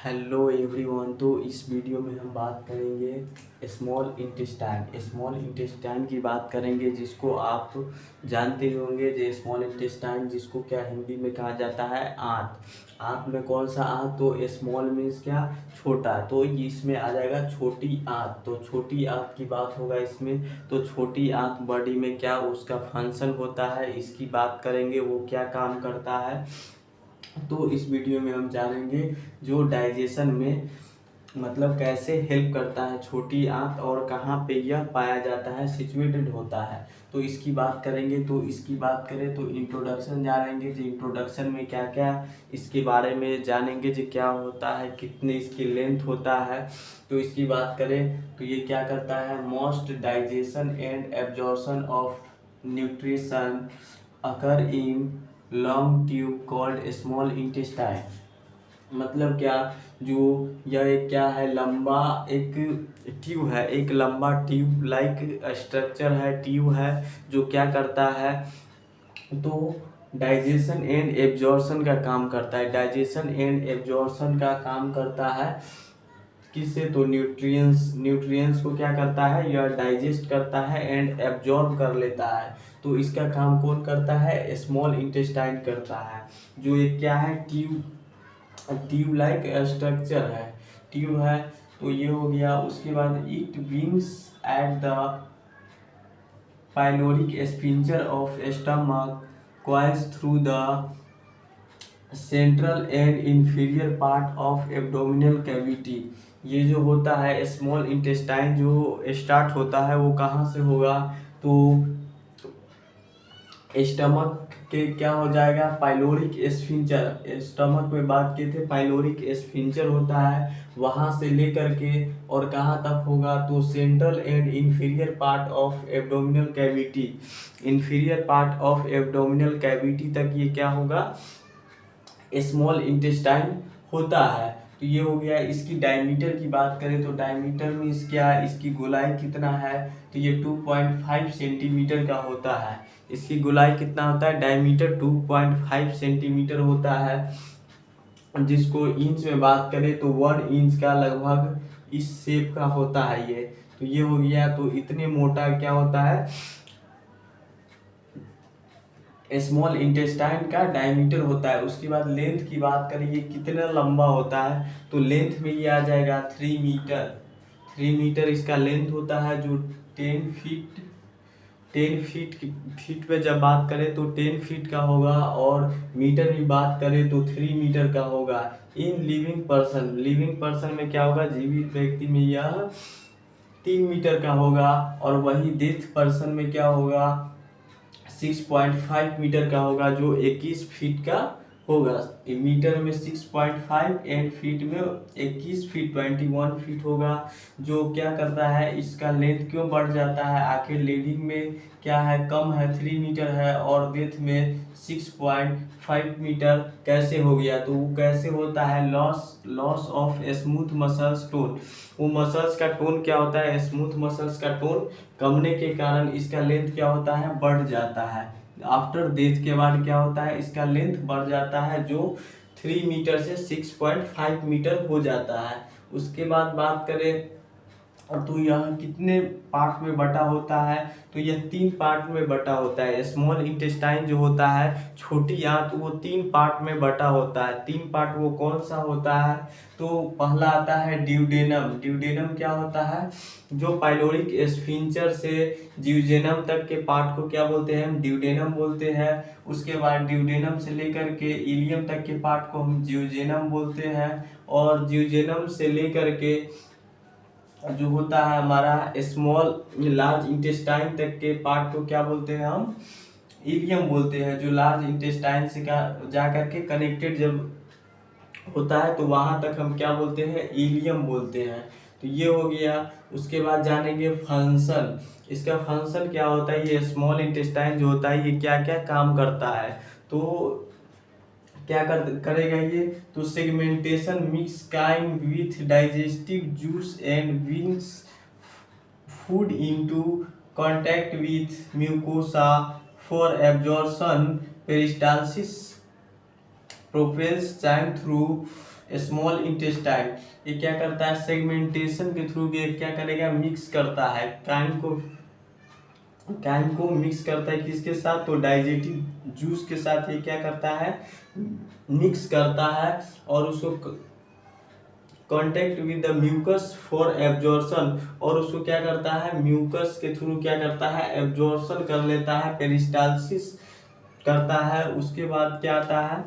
Hello everyone. तो इस video में हम बात करेंगे स्मॉल इंटेस्टाइन की बात करेंगे, जिसको आप जानते होंगे। जो स्मॉल इंटेस्टाइन जिसको क्या हिंदी में कहा जाता है आंत। आंत में कौन सा आंत? तो स्मॉल मीन्स क्या? छोटा। तो इसमें आ जाएगा छोटी आंत। तो छोटी आंत की बात होगा इसमें। तो छोटी आंत बॉडी में क्या उसका फंक्शन होता है, इसकी बात करेंगे। वो क्या काम करता है, तो इस वीडियो में हम जानेंगे। जो डाइजेशन में मतलब कैसे हेल्प करता है छोटी आंत, और कहाँ पे यह पाया जाता है, सिचुएटेड होता है, तो इसकी बात करेंगे। तो इसकी बात करें तो इंट्रोडक्शन जानेंगे। जो इंट्रोडक्शन में क्या क्या इसके बारे में जानेंगे, जो क्या होता है, कितने इसकी लेंथ होता है। तो इसकी बात करें तो ये क्या करता है, most digestion and absorption of nutrition occur in long tube called small intestine. मतलब क्या, जो यह एक क्या है, लंबा एक ट्यूब है, एक लंबा ट्यूब लाइक स्ट्रक्चर है, ट्यूब है, जो क्या करता है, तो डाइजेशन एंड एब्जॉर्प्शन का काम करता है। डाइजेशन एंड एब्जॉर्प्शन का काम करता है किससे? तो न्यूट्रिएंट्स को क्या करता है, यह डाइजेस्ट करता है एंड एब्जॉर्ब कर लेता है। तो इसका काम कौन करता है? स्मॉल इंटेस्टाइन करता है। जो एक क्या है, ट्यूब लाइक स्ट्रक्चर है, ट्यूब है। तो ये हो गया। उसके बाद it wings at the pyloric sphincter of stomach coils through the central and inferior part of abdominal cavity. ये जो होता है स्मॉल इंटेस्टाइन, जो स्टार्ट होता है वो कहाँ से होगा, तो स्टमक के क्या हो जाएगा, पाइलोरिक स्फिंक्टर। स्टमक में बात किए थे, पाइलोरिक स्फिंक्टर होता है, वहां से लेकर के और कहाँ तक होगा, तो central and inferior part of abdominal cavity. Inferior part of abdominal cavity तक ये क्या होगा, स्मॉल इंटेस्टाइन होता है। तो ये हो गया। इसकी डायमीटर की बात करें तो डायमीटर में क्या, इसकी गोलाई कितना है, तो ये 2.5 सेंटीमीटर का होता है। इसकी गोलाई कितना होता है, डायमीटर 2.5 सेंटीमीटर होता है। जिसको इंच में बात करें तो 1 इंच का लगभग इस शेप का होता है ये। तो ये हो गया। तो इतने मोटा क्या होता है, स्मॉल इंटेस्टाइन का डायमीटर होता है। उसके बाद लेंथ की बात करें, ये कितना लंबा होता है, तो लेंथ में ये आ जाएगा 3 मीटर। 3 मीटर इसका लेंथ होता है, जो 10 फीट पे जब बात करें तो 10 फीट का होगा, और मीटर में बात करें तो 3 मीटर का होगा। इन लिविंग पर्सन में क्या होगा, जीवित व्यक्ति में यह 3 मीटर का होगा। और वही डेथ पर्सन में क्या होगा, 6.5 मीटर का होगा, जो 21 फीट का होगा। मीटर में 6.5 एंड फीट में 21 फीट 21 फीट होगा। जो क्या करता है, इसका लेंथ क्यों बढ़ जाता है, आखिर लिविंग में क्या है, कम है, 3 मीटर है, और डेथ में 6.5 मीटर कैसे हो गया, तो वो कैसे होता है, loss of smooth muscles tone. वो मसल्स का टोन क्या होता है, स्मूथ मसल्स का टोन कमने के कारण इसका लेंथ क्या होता है, बढ़ जाता है। आफ्टर डेथ के बाद क्या होता है, इसका लेंथ बढ़ जाता है, जो 3 मीटर से 6.5 मीटर हो जाता है। उसके बाद बात करें तो यह कितने पार्ट में बटा होता है, तो यह 3 पार्ट में बटा होता है। स्मॉल इंटेस्टाइन जो होता है, छोटी आंत, वो 3 पार्ट में बटा होता है। 3 पार्ट वो कौन सा होता है, तो पहला आता है ड्यूडेनम। ड्यूडेनम क्या होता है, जो पाइलोरिक स्फिंक्टर से ड्यूडेनम तक के पार्ट को क्या बोलते हैं, हम ड्यूडेनम बोलते हैं। उसके बाद ड्यूडेनम से लेकर के इलियम तक के पार्ट को हम ड्यूजेनम बोलते हैं। और ड्यूजेनम से लेकर के जो होता है हमारा स्मॉल लार्ज इंटेस्टाइन तक के पार्ट को क्या बोलते हैं, हम इलियम बोलते हैं। जो लार्ज इंटेस्टाइन से का जा करके कनेक्टेड जब होता है, तो वहां तक हम क्या बोलते हैं, इलियम बोलते हैं। तो ये हो गया। उसके बाद जानेंगे फंक्शन। इसका फंक्शन क्या होता है, ये स्मॉल इंटेस्टाइन जो होता है, ये क्या क्या काम करता है, तो क्या करेगा ये, तो segmentation, mix cawing with digestive juice and wings food into contact with mucosa for absorption. Peristalsis propels chyme through small intestine ये क्या करता है, सेगमेंटेशन के थ्रू ये क्या करेगा, मिक्स करता है काइम को मिक्स करता है किसके साथ, तो डाइजेटिव जूस के साथ ये क्या करता है, मिक्स करता है और उसको contact with the mucus for absorption, और उसको क्या करता है, म्यूकस के थ्रू क्या करता है, एब्जॉर्शन कर लेता है, पेरिस्टालसिस करता है। उसके बाद क्या आता है,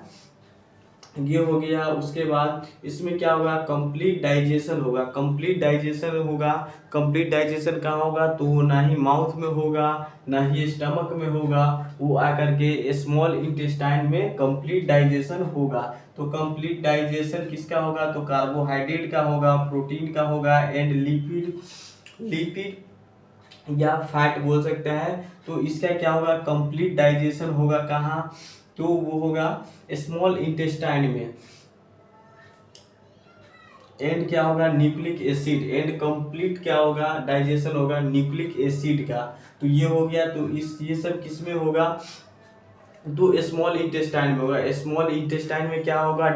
ये हो गया। उसके बाद इसमें क्या होगा, कंप्लीट डाइजेशन होगा। कंप्लीट डाइजेशन कहाँ होगा, तो ना ही माउथ में होगा ना ही स्टमक में होगा, वो आकर के स्मॉल इंटेस्टाइन में कंप्लीट डाइजेशन होगा। तो कंप्लीट डाइजेशन किसका होगा, तो कार्बोहाइड्रेट का होगा, प्रोटीन का होगा एंड लिपिड या फैट बोल सकते हैं। तो इसका क्या होगा, कंप्लीट डाइजेशन होगा कहाँ, तो वो होगा स्मॉल इंटेस्टाइन में। एंड क्या होगा, न्यूक्लिक एसिड, एंड कंप्लीट क्या होगा, डाइजेशन होगा न्यूक्लिक एसिड का। तो ये हो गया। तो ये सब किस में होगा, तो स्मॉल इंटेस्टाइन में होगा। स्मॉल इंटेस्टाइन में क्या होगा,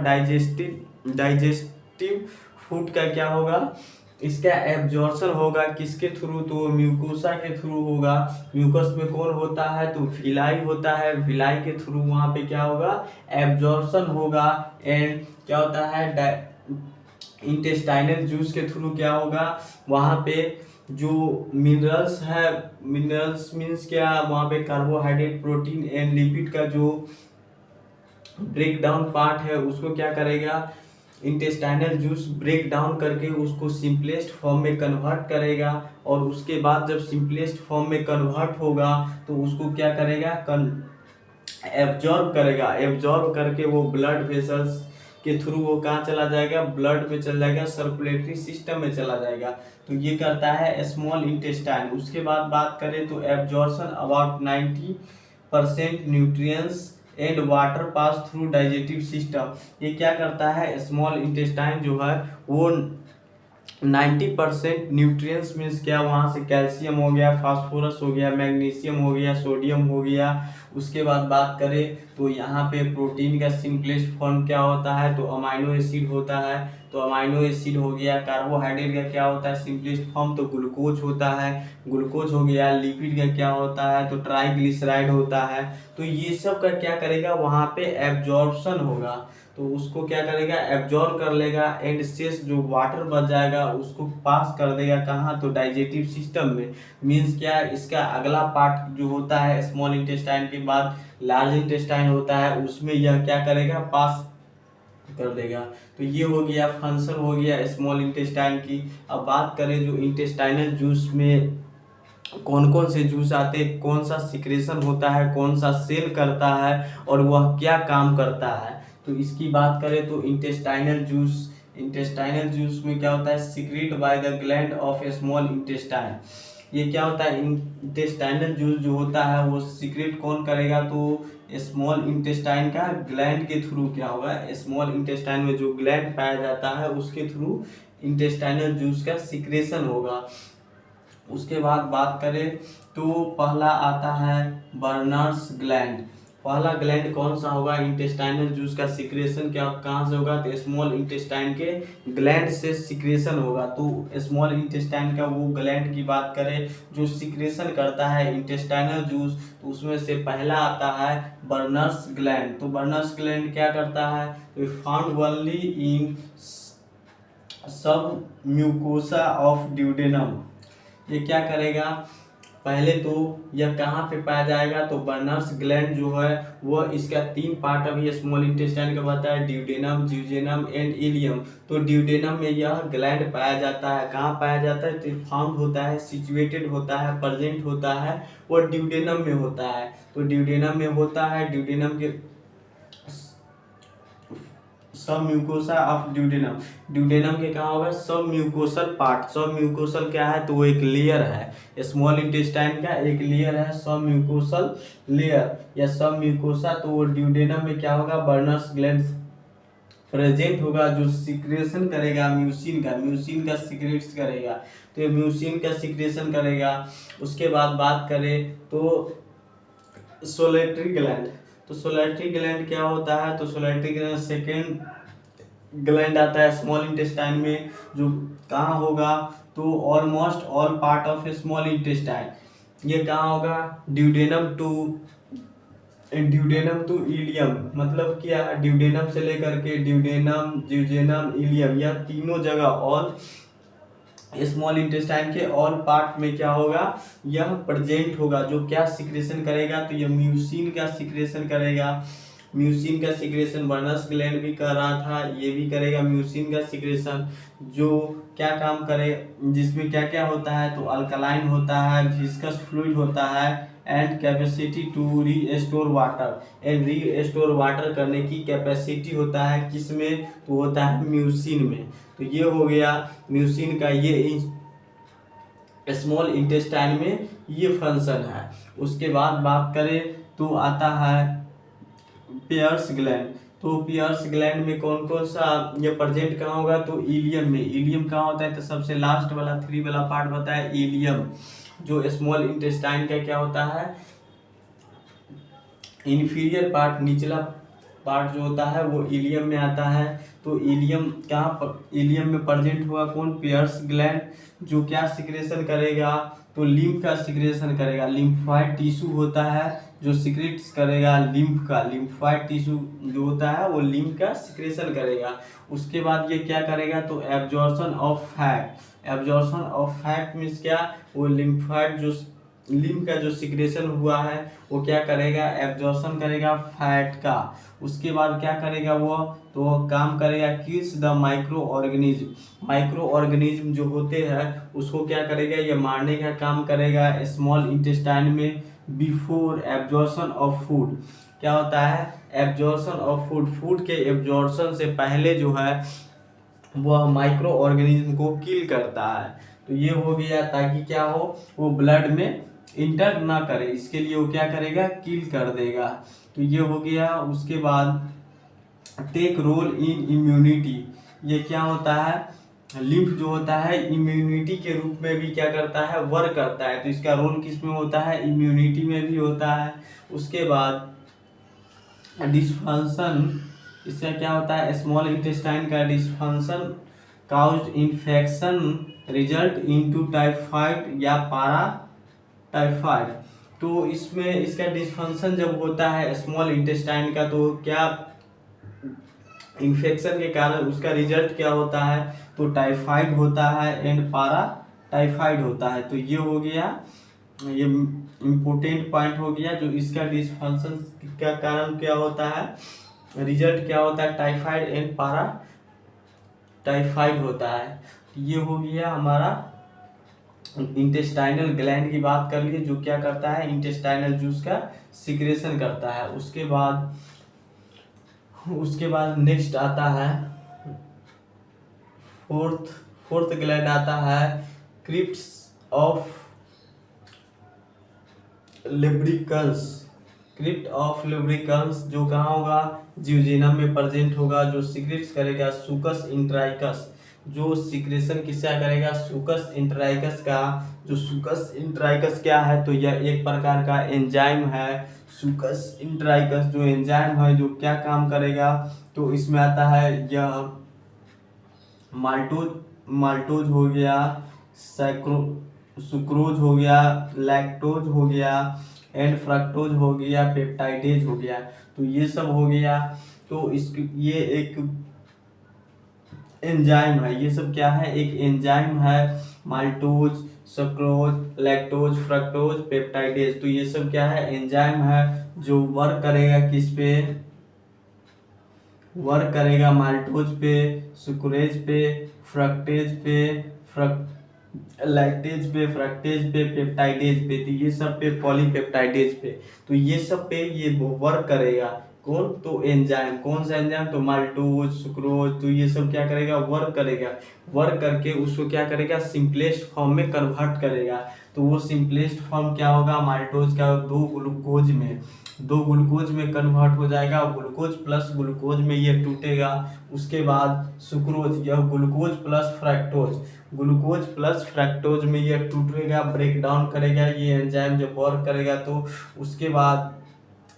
डाइजेस्टिव फूड का क्या होगा, इसका एब्जॉर्प्शन होगा किसके थ्रू, तो म्यूकोसा के थ्रू होगा। म्यूकस में कौन होता है, तो विलाई होता है, विलाई के थ्रू वहाँ पे क्या होगा, एब्जॉर्प्शन होगा। एंड क्या होता है, इंटेस्टाइनल जूस के थ्रू क्या होगा, वहाँ पे जो मिनरल्स है, मिनरल्स मीन्स क्या, वहाँ पे कार्बोहाइड्रेट, प्रोटीन एंड लिपिड का जो ब्रेक डाउन पार्ट है उसको क्या करेगा, इंटेस्टाइनल जूस ब्रेक डाउन करके उसको सिंपलेस्ट फॉर्म में कन्वर्ट करेगा। और उसके बाद जब सिंपलेस्ट फॉर्म में कन्वर्ट होगा तो उसको क्या करेगा, एब्जॉर्ब करेगा। एब्जॉर्ब करके वो ब्लड वेसल्स के थ्रू वो कहाँ चला जाएगा, ब्लड में चला जाएगा, सर्कुलेटरी सिस्टम में चला जाएगा। तो ये करता है स्मॉल इंटेस्टाइन। उसके बाद बात करें तो absorption about 90% nutrients and water pass through digestive system. ये क्या करता है, स्मॉल इंटेस्टाइन जो है वो 90% न्यूट्रिएंट्स मीन्स क्या, वहाँ से कैल्शियम हो गया, फास्फोरस हो गया, मैग्नीशियम हो गया, सोडियम हो गया। उसके बाद बात करें तो यहाँ पे प्रोटीन का सिंपलेस्ट फॉर्म क्या होता है, तो अमाइनो एसिड होता है। तो अमाइनो एसिड हो गया। कार्बोहाइड्रेट का क्या होता है सिंपलेस्ट फॉर्म, तो ग्लूकोज होता है, ग्लूकोज हो गया। लिपिड का क्या होता है, तो ट्राइग्लिसराइड होता है। तो ये सब का क्या करेगा, वहाँ पे एब्जॉर्प्शन होगा, तो उसको क्या करेगा, एब्जॉर्ब कर लेगा। एंड शेष जो वाटर बच जाएगा उसको पास कर देगा कहाँ, तो डाइजेटिव सिस्टम में। मीन्स क्या, इसका अगला पार्ट जो होता है स्मॉल इंटेस्टाइन के बाद लार्ज इंटेस्टाइन होता है, उसमें यह क्या करेगा, पास कर देगा। तो ये हो गया, फंक्शन हो गया स्मॉल इंटेस्टाइन की। अब बात करें जो इंटेस्टाइनल जूस में कौन कौन से जूस आते हैं, कौन सा सिक्रेशन होता है, कौन सा सेल करता है और वह क्या काम करता है, तो इसकी बात करें तो इंटेस्टाइनल जूस में क्या होता है, secret by the gland of small intestine. ये क्या होता है, इंटेस्टाइनल जूस जो होता है वो सीक्रेट कौन करेगा, तो स्मॉल इंटेस्टाइन का ग्लैंड के थ्रू क्या होगा, स्मॉल इंटेस्टाइन में जो ग्लैंड पाया जाता है उसके थ्रू इंटेस्टाइनल जूस का सिक्रेशन होगा। उसके बाद बात करें तो पहला आता है बर्नर्स ग्लैंड। पहला ग्लैंड कौन सा होगा, इंटेस्टाइनल जूस का सिक्रेशन क्या कहाँ से होगा, तो स्मॉल इंटेस्टाइन के ग्लैंड से सिक्रेशन होगा। तो स्मॉल इंटेस्टाइन का वो ग्लैंड की बात करें जो सिक्रेशन करता है इंटेस्टाइनल जूस, तो उसमें से पहला आता है बर्नर्स ग्लैंड। तो बर्नर्स ग्लैंड क्या करता है, तो फाउंड ओनली इन सब म्यूकोसा ऑफ ड्यूडेनम। ये क्या करेगा, पहले तो यह कहाँ पे पाया जाएगा, तो बर्नर्स ग्लैंड जो है वह इसका 3 पार्ट अभी स्मॉल इंटेस्टाइन का बताया, ड्यूडेनम, ज्यूजेनम एंड इलियम। तो ड्यूडेनम में यह ग्लैंड पाया जाता है। कहाँ पाया जाता है, तो फाउंड होता है, सिचुएटेड होता है, प्रेजेंट होता है, वह ड्यूडेनम में होता है। तो ड्यूडेनम में होता है, ड्यूडेनम के सब म्यूकोसा ऑफ ड्यूडेनम। ड्यूडेनम के कहाँ होगा, सब म्यूकोसल पार्ट। सब म्यूकोसल क्या है, तो वो एक लेयर है, स्मॉल इंटेस्टाइन का एक लेयर है सब म्यूकोसल लेयर या सब म्यूकोसा। तो वो ड्यूडेनम में क्या होगा, बर्नर्स ग्लैंड प्रेजेंट होगा जो सिक्रेशन करेगा म्यूसिन का सिक्रेट करेगा। तो ये म्यूसिन का सिक्रेशन करेगा। उसके बाद बात करें तो सोलेटरी ग्लैंड। तो सोलेटरी ग्लैंड क्या होता है, तो सोलेटरी ग्लैंड सेकेंड ग्लैंड आता है स्मॉल इंटेस्टाइन में, जो कहाँ होगा, तो almost all part of small intestine. ये कहाँ होगा, ड्यूडेनम टू इलियम, मतलब क्या, ड्यूडेनम से लेकर के ड्यूडेनम, ज्यूजेनम, इलियम, यह तीनों जगह ऑल स्मॉल इंटेस्टाइन के ऑल पार्ट में क्या होगा, यह प्रेजेंट होगा। जो क्या सिक्रेशन करेगा, तो यह म्यूसिन का सिक्रेशन करेगा। म्यूसिन का सिक्रेशन बर्नस ग्लैंड भी कर रहा था, ये भी करेगा म्यूसिन का सिक्रेशन। जो क्या काम करे, जिसमें क्या क्या होता है, तो अल्कलाइन होता है, विस्कस फ्लूइड होता है, and capacity to restore water, and restore water करने की कैपेसिटी होता है किसमें, तो होता है म्यूसिन में। तो ये हो गया म्यूसिन का, ये स्मॉल इंटेस्टाइन में ये फंक्शन है। उसके बाद बात करें तो आता है पियर्स ग्लैंड। तो पियर्स ग्लैंड में कौन कौन सा ये प्रेजेंट कहाँ होगा, तो इलियम में। इलियम कहाँ होता है, तो सबसे लास्ट वाला 3 वाला पार्ट बताया इलियम। जो स्मॉल इंटेस्टाइन का क्या होता है, इन्फीरियर पार्ट, निचला पार्ट जो होता है वो इलियम में आता है। तो इलियम कहाँ पर, इलियम में प्रेजेंट हुआ कौन, पियर्स ग्लैंड। जो क्या सिक्रेशन करेगा, तो लिम्फ का सिक्रेशन करेगा। लिम्फाइड टिश्यू होता है जो सिक्रेट्स करेगा लिम्फ का, लिम्फाइड टिश्यू जो होता है वो लिम्फ का सिक्रेशन करेगा। उसके बाद ये क्या करेगा, तो absorption of fat. Absorption of fat means क्या, वो लिम्फाइड जो लिम्फ का जो सिक्रेशन हुआ है वो क्या करेगा, एब्जॉर्प्शन करेगा फैट का। उसके बाद क्या करेगा वो, तो वो काम करेगा kills the micro organism. Micro organism जो होते हैं उसको क्या करेगा, ये मारने का काम करेगा स्मॉल इंटेस्टाइन में बिफोर एब्जॉर्प्शन ऑफ फूड। क्या होता है, एब्जॉर्प्शन ऑफ फूड, फूड के एब्जॉर्प्शन से पहले जो है वह माइक्रो ऑर्गेनिज्म को किल करता है। तो ये हो गया, ताकि क्या हो, वो ब्लड में इंटर ना करे, इसके लिए वो क्या करेगा, किल कर देगा। तो ये हो गया। उसके बाद टेक रोल इन इम्यूनिटी। ये क्या होता है, लिम्फ जो होता है इम्यूनिटी के रूप में भी क्या करता है, वर्क करता है। तो इसका रोल किस में होता है, इम्यूनिटी में भी होता है। उसके बाद डिस्फंक्शन, इसका क्या होता है, स्मॉल इंटेस्टाइन का dysfunction caused infection result into typhoid या पारा टाइफाइड। तो इसमें इसका डिस्फंक्शन जब होता है स्मॉल इंटेस्टाइन का, तो क्या इन्फेक्शन के कारण उसका रिजल्ट क्या होता है, तो टाइफाइड होता है एंड पारा टाइफाइड होता है। तो ये हो गया, ये इम्पोर्टेंट पॉइंट हो गया। जो इसका डिस्फंक्शन का कारण क्या होता है, रिजल्ट क्या होता है, टाइफाइड एंड पारा टाइफाइड होता है। ये हो गया हमारा इंटेस्टाइनल ग्लैंड की बात कर लिए, जो क्या करता है, इंटेस्टाइनल जूस का सिक्रेशन करता है। उसके बाद नेक्स्ट आता है फोर्थ ग्लैंड आता है क्रिप्ट्स ऑफ लुब्रिकल्स। क्रिप्ट ऑफ लुब्रिकल्स जो कहाँ होगा, ज्यूजेनम में प्रेजेंट होगा। जो सिक्रेट्स करेगा सूकस इंट्राइकस, जो सिक्रेशन किसका करेगा, सूकस इंट्राइकस का। जो सूकस इंट्राइकस क्या है, तो यह एक प्रकार का एंजाइम है। सूकस इंट्राइकस जो एंजाइम है, जो क्या काम करेगा, तो इसमें आता है यह माल्टोज हो गया, सुक्रोज हो गया, लैक्टोज हो गया, एंड फ्रक्टोज हो गया, पेप्टाइडेज हो गया। तो ये सब हो गया। तो ये एक एंजाइम है, ये सब क्या है, एक एंजाइम है। Maltose, sucrose, lactose, fructose, peptidase, तो ये सब क्या है, एंजाइम है जो वर्क करेगा किस पे, वर्क करेगा माल्टोज पे, सुक्रेज पे, फ्रक्टेज पे, लैक्टेज पे, फ्रक्टेज पे, पेप्टाइडेज पे। तो ये सब पे, पॉलीपेप्टाइडेज पे, तो ये सब पे ये वर्क करेगा। कौन, तो एंजाइम। कौन सा एंजाइम, तो माल्टोज, सुक्रोज। तो ये सब क्या करेगा, वर्क करेगा। वर्क करके उसको क्या करेगा, सिंपलेस्ट फॉर्म में कन्वर्ट करेगा। तो वो सिंपलेस्ट फॉर्म क्या होगा, माल्टोज का दो ग्लूकोज में कन्वर्ट हो जाएगा। ग्लूकोज प्लस ग्लूकोज में ये टूटेगा। उसके बाद सुक्रोज, यह ग्लूकोज प्लस फ्रक्टोज में ये टूटेगा, ब्रेक डाउन करेगा ये एंजाइम जब वर्क करेगा। तो उसके बाद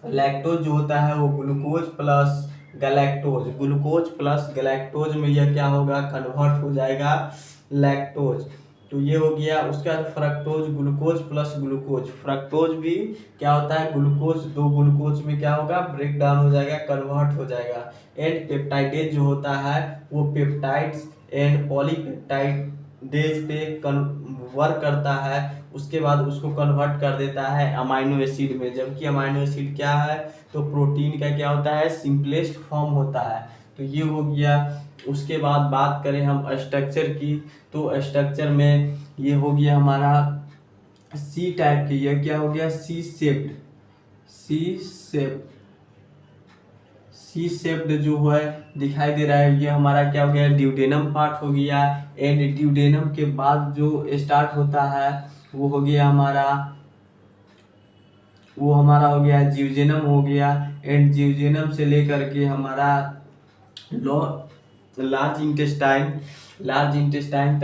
लैक्टोज जो होता है वो glucose plus galactose, glucose plus galactose में यह क्या होगा, कन्वर्ट हो जाएगा लैक्टोज। तो ये हो गया। उसके बाद fructose, glucose plus glucose, fructose भी क्या होता है, ग्लूकोज, दो ग्लूकोज में क्या होगा, ब्रेक डाउन हो जाएगा, कन्वर्ट हो जाएगा। एंड पेप्टाइडेज जो होता है वो पेप्टाइड्स एंड पॉलीपेप्टाइडेज पे वर्क करता है, उसके बाद उसको कन्वर्ट कर देता है अमाइनो एसिड में। जबकि अमाइनो एसिड क्या है, तो प्रोटीन का क्या होता है, सिंपलेस्ट फॉर्म होता है। तो ये हो गया। उसके बाद बात करें हम स्ट्रक्चर की, तो स्ट्रक्चर में ये हो गया हमारा सी टाइप की, यह क्या हो गया, सी शेप्ड, सी शेप्ड जो है दिखाई दे रहा है, ये हमारा क्या हो गया, ड्यूडेनम पार्ट हो गया। एंड ड्यूडेनम के बाद जो स्टार्ट होता है वो हो गया हमारा, वो हमारा हो गया जीवजेनम हो गया। एंड जीवजेनम से लेकर के हमारा लार्ज इंटेस्टाइन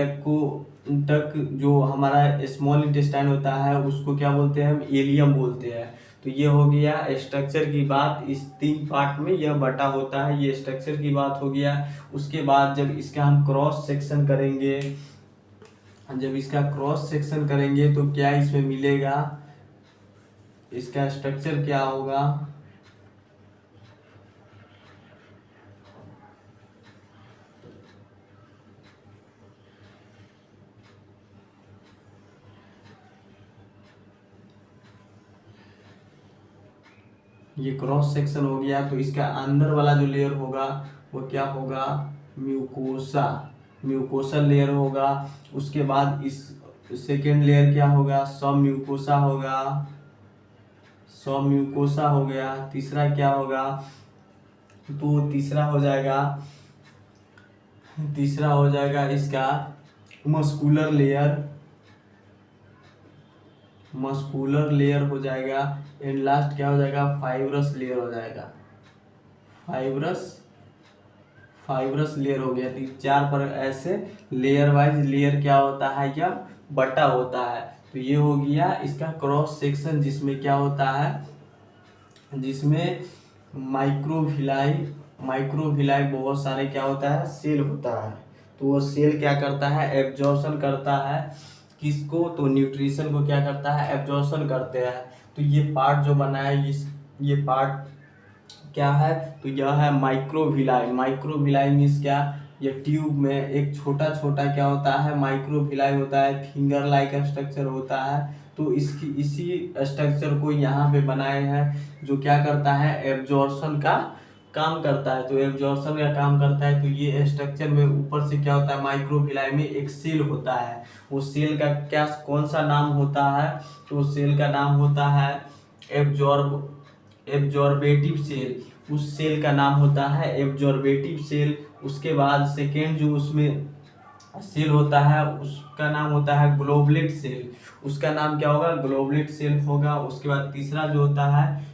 तक जो हमारा स्मॉल इंटेस्टाइन होता है उसको क्या बोलते हैं, हम एलियम बोलते हैं। तो ये हो गया स्ट्रक्चर की बात। इस 3 पार्ट में यह बटा होता है, ये स्ट्रक्चर की बात हो गया। उसके बाद जब इसका हम क्रॉस सेक्शन करेंगे, तो क्या इसमें मिलेगा, इसका स्ट्रक्चर क्या होगा, ये क्रॉस सेक्शन हो गया। तो इसका अंदर वाला जो लेयर होगा वो क्या होगा, म्यूकोसा लेयर होगा। उसके बाद इस सेकेंड लेयर क्या होगा, सब म्यूकोसा हो गया। तीसरा क्या होगा, तो तीसरा हो जाएगा इसका मस्कुलर लेयर हो जाएगा। एंड लास्ट क्या हो जाएगा, फाइब्रस लेयर हो जाएगा, फाइब्रस लेयर हो गया। 4 पर ऐसे लेयर वाइज लेयर क्या होता है, या बटा होता है। तो ये हो गया इसका क्रॉस सेक्शन, जिसमें क्या होता है, जिसमें माइक्रोविलाई बहुत सारे क्या होता है, सेल होता है। तो वो सेल क्या करता है, एब्जॉर्प्शन करता है किसको, तो न्यूट्रिशन को क्या करता है, एब्जॉर्प्शन करते हैं। तो ये पार्ट जो बना है, ये पार्ट क्या है, तो यह है माइक्रोविलाई मीन्स क्या, ये ट्यूब में एक छोटा छोटा क्या होता है, माइक्रोविलाई होता है, फिंगर लाइक स्ट्रक्चर होता है। तो इसी स्ट्रक्चर को यहाँ पे बनाए हैं, जो क्या करता है, एब्जॉर्प्शन का काम करता है। तो एब्जॉर्प्शन का काम करता है। तो ये स्ट्रक्चर में ऊपर से क्या होता है, माइक्रोविलाई में एक सेल होता है। वो सेल का क्या, कौन सा नाम होता है, तो सेल का नाम होता है एब्जॉर्बेटिव सेल। उस सेल का नाम होता है एब्जॉर्बेटिव सेल। उसके बाद सेकेंड जो उसमें सेल होता है उसका नाम होता है ग्लोबुलेट सेल। उसका नाम क्या होगा, ग्लोबुलेट सेल होगा। उसके बाद तीसरा जो होता है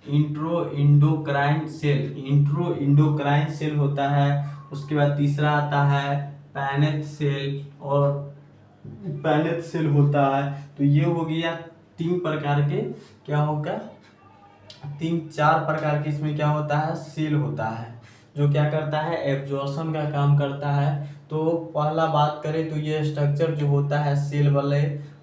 इंट्रो इंडोक्राइन सेल होता है। उसके बाद तीसरा आता है पैनेथ सेल होता है। तो ये हो गया 3 प्रकार के, क्या होगा, 4 प्रकार के इसमें क्या होता है, सेल होता है, जो क्या करता है, एब्जॉर्प्शन का काम करता है। तो पहला बात करें तो ये स्ट्रक्चर जो होता है सेल वाले,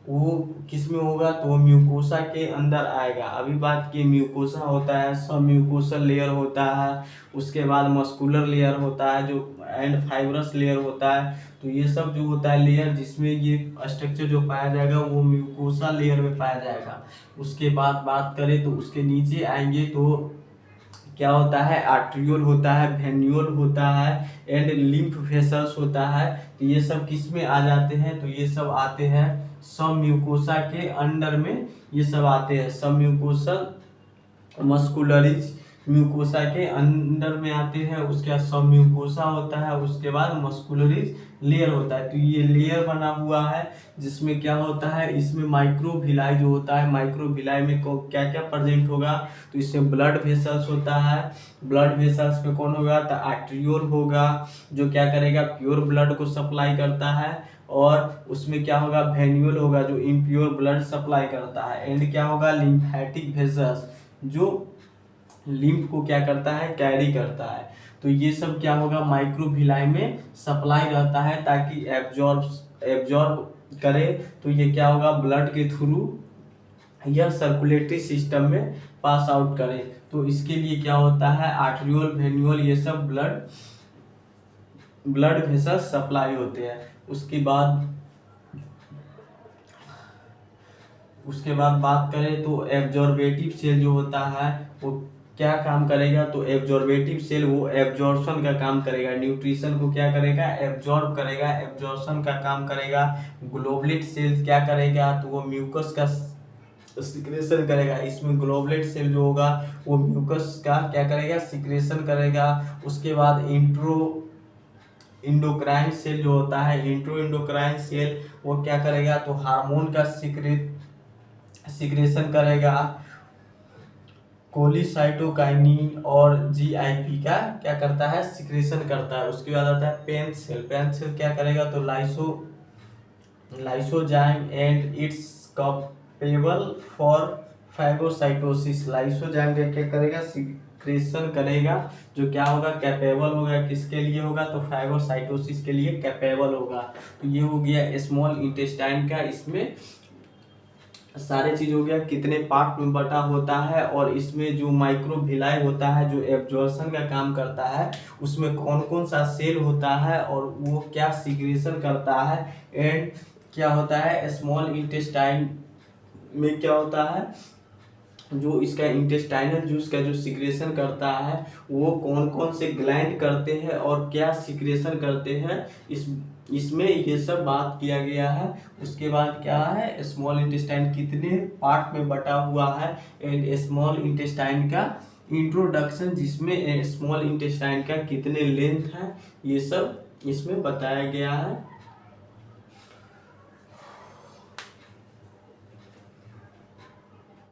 वो किस में होगा, तो वो म्यूकोसा के अंदर आएगा। अभी बात की म्यूकोसा होता है, सब म्यूकोसल लेयर होता है। उसके बाद मस्कुलर लेयर होता है जो, एंड फाइब्रस लेयर होता है। तो ये सब जो होता है लेयर, जिसमें ये स्ट्रक्चर जो पाया जाएगा वो म्यूकोसा लेयर में पाया जाएगा। उसके बाद बात करें तो उसके नीचे आएंगे तो क्या होता है, आर्ट्रियोल होता है, वेन्यूल होता है, एंड लिम्फ वेसल्स होता है। तो ये सब किस में आ जाते हैं, तो ये सब आते हैं सब म्यूकोसा के अंडर में, ये सब आते हैं सब म्यूकोसल मस्कुलरिज म्यूकोसा के अंदर में आते हैं। उसके बाद सब म्यूकोसा होता है, उसके बाद मस्कुलरिज लेयर होता है। तो ये लेयर बना हुआ है, जिसमें क्या होता है, इसमें माइक्रोविलाई जो होता है, माइक्रोविलाई में क्या क्या प्रेजेंट होगा, तो इसमें ब्लड वेसल्स होता है। ब्लड वेसल्स में कौन होगा, तो आर्ट्रियोल होगा, जो क्या करेगा, प्योर ब्लड को सप्लाई करता है। और उसमें क्या होगा, वेन्यूल होगा, जो इम्प्योर ब्लड सप्लाई करता है। एंड क्या होगा, लिम्फेटिक वेसल्स, जो लिम्फ को क्या करता है, कैरी करता है। तो ये सब क्या होगा, माइक्रोविलाई में सप्लाई रहता है ताकि एब्जॉर्ब करे। तो ये क्या होगा, ब्लड के थ्रू यह सर्कुलेटरी सिस्टम में पास आउट करे। तो इसके लिए क्या होता है, आर्टरियोल, वेन्यूल, ये सब ब्लड वेसल सप्लाई होते हैं। उसके बाद बात करें तो एब्जॉर्बेटिव सेल जो होता है वो क्या काम करेगा, तो एब्जॉर्बेटिव सेल वो एब्जॉर्प्शन का काम करेगा, न्यूट्रिशन को क्या करेगा, एब्जॉर्ब करेगा, एब्जॉर्प्शन का काम करेगा। ग्लोबुलेट सेल क्या करेगा, तो वो म्यूकस का सिक्रेशन करेगा। इसमें ग्लोबुलेट सेल जो होगा वो म्यूकस का क्या करेगा, सिक्रेशन करेगा। उसके बाद इंडोक्राइन सेल जो होता है, इंडोक्राइन सेल वो क्या करेगा, तो हार्मोन का सिक्रेशन करेगा। कोलिसाइटोकाइनिन और जीआईपी का क्या करता है, सिक्रेशन करता है। उसके बाद आता है पेन सेल क्या करेगा, तो lysozyme and it's capable for phagocytosis. Lysozyme क्या करेगा, सिक्रेशन करेगा, जो क्या होगा, कैपेबल होगा। किसके लिए होगा, तो फैगोसाइटोसिस के लिए कैपेबल होगा। तो ये हो गया स्मॉल इंटेस्टाइन का, इसमें सारे चीज हो गया, कितने पार्ट में बटा होता है, और इसमें जो माइक्रोविलाई होता है जो एब्जॉर्प्शन का काम करता है, उसमें कौन कौन सा सेल होता है और वो क्या सिक्रेशन करता है, एंड क्या होता है स्मॉल इंटेस्टाइन में क्या होता है, जो इसका इंटेस्टाइनल जूस का जो सिक्रेशन करता है वो कौन कौन से ग्लैंड करते हैं और क्या सिक्रेशन करते हैं, इसमें ये सब बात किया गया है। उसके बाद क्या है, स्मॉल इंटेस्टाइन कितने पार्ट में बटा हुआ है, एंड स्मॉल इंटेस्टाइन का इंट्रोडक्शन, जिसमें स्मॉल इंटेस्टाइन का कितने लेंथ है, ये सब इसमें बताया गया है।